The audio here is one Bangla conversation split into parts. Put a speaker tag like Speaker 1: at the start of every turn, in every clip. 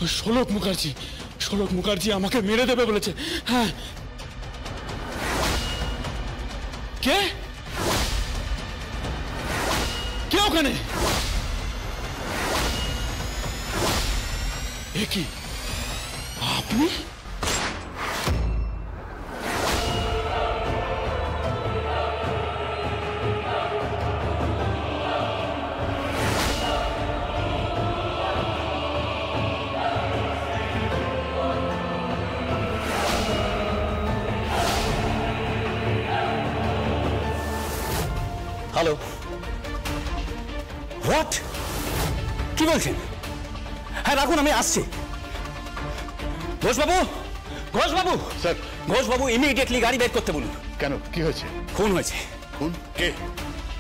Speaker 1: ওই শোলক মুখার্জি আমাকে মেরে দেবে বলেছে। হ্যাঁ। কে কে ওখানে? এ কি আপনি?
Speaker 2: Hello, what? কি বলছেন? হ্যাঁ রাখুন, আমি আসছি। ঘোষবাবু, ঘোষবাবু
Speaker 3: স্যার।
Speaker 2: ঘোষবাবু ইমিডিয়েটলি গাড়ি বের করতে বলুন।
Speaker 3: কেন, কি হয়েছে?
Speaker 2: খুন হয়েছে।
Speaker 3: খুন? কে?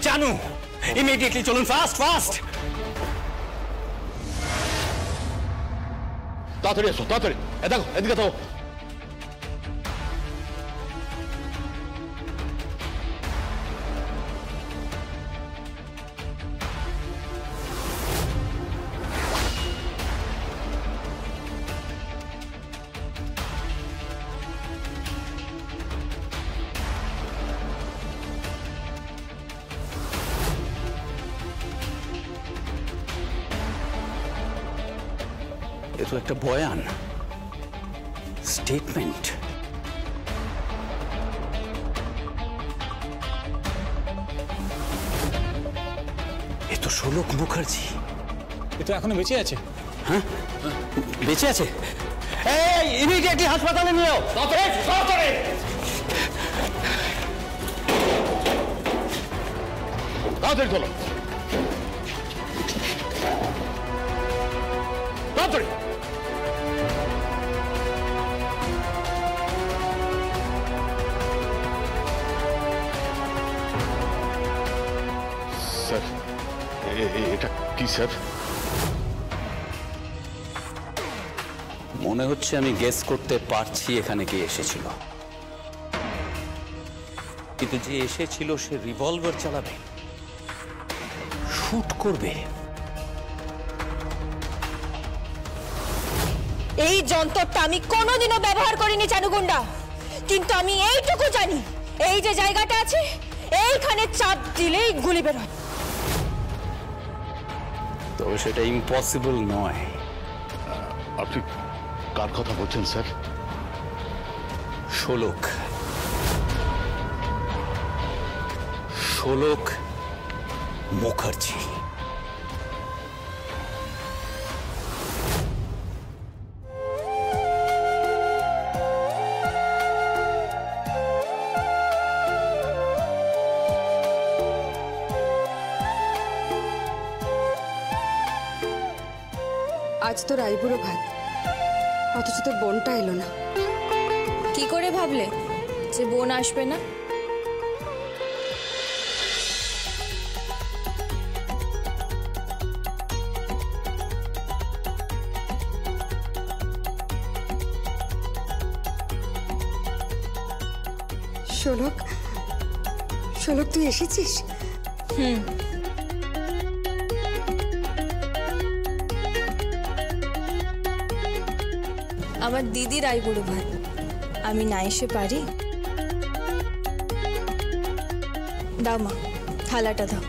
Speaker 2: জানু, ইমিডিয়েটলি চলুন, ফাস্ট ফাস্ট।
Speaker 3: তাড়াতাড়ি এসো, তাড়াতাড়ি। দেখো, এদিকে তো।
Speaker 2: এ তো একটা বয়ান, স্টেটমেন্ট। এ তো শোলক মুখার্জি।
Speaker 1: এ তো এখনো বেঁচে আছে।
Speaker 2: হ্যাঁ, বেঁচে আছে। এই ইমিডিয়েটলি হাসপাতালে নিয়ে যাও।
Speaker 3: তাড়াতাড়ি। তাড়াতাড়ি চলো, তাড়াতাড়ি। স্যার, এটা কি স্যার?
Speaker 2: মনে হচ্ছে আমি গেস করতে পারছি এখানে কে এসেছিল, কিন্তু যে এসেছিল সে রিভলভার চালাবে, শুট করবে।
Speaker 4: এই যন্ত্রটা আমি কোনোদিনও ব্যবহার করিনি চানুগুন্ডা, কিন্তু আমি এইটুকু জানি, এই যে জায়গাটা আছে এইখানে চাপ দিলেই গুলি বেরোয়।
Speaker 2: তবে সেটা ইম্পসিবল নয়।
Speaker 3: আপনি কার কথা বলছেন স্যার?
Speaker 2: শোলক, শোলক মুখার্জি।
Speaker 5: আজ তো রাইবুড়ো ভাত, অথচ তোর বোনটা এলো না।
Speaker 4: কি করে ভাবলে যে বোন আসবে না?
Speaker 5: শোলক, শোলক তুই এসেছিস?
Speaker 4: আমার দিদির আইবুড়ো ভাত, আমি না এসে পারি? দাও মা, থালাটা দাও।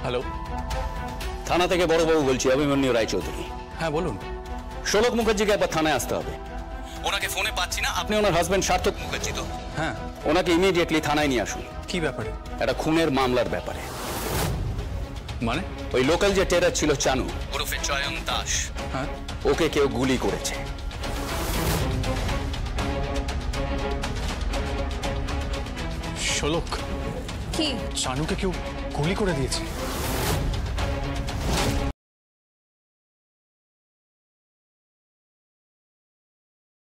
Speaker 2: হ্যালো, থানা থেকে বড়বাবু বলছি, অভিমন্যু রায়চৌধুরী।
Speaker 6: হ্যাঁ বলুন।
Speaker 2: শোলক মুখার্জিকে একবার থানায় আসতে হবে। ওনাকে ফোনে পাচ্ছি না। আপনি ওনার হাজবেন্ড সার্থক মুখার্জি তো?
Speaker 6: হ্যাঁ।
Speaker 2: ওনাকে ইমিডিয়েটলি থানায় নিয়ে আসুন।
Speaker 6: কি ব্যাপারে?
Speaker 2: একটা খুনের মামলার ব্যাপারে।
Speaker 6: মানে?
Speaker 2: ওই লোকাল যে টেরার ছিল চানু ওরফে চয়ন দাস,
Speaker 6: হ্যাঁ,
Speaker 2: ওকে কেউ গুলি করেছে।
Speaker 6: শোলক,
Speaker 4: কি
Speaker 6: চানুকে কেউ গুলি করে দিয়েছে?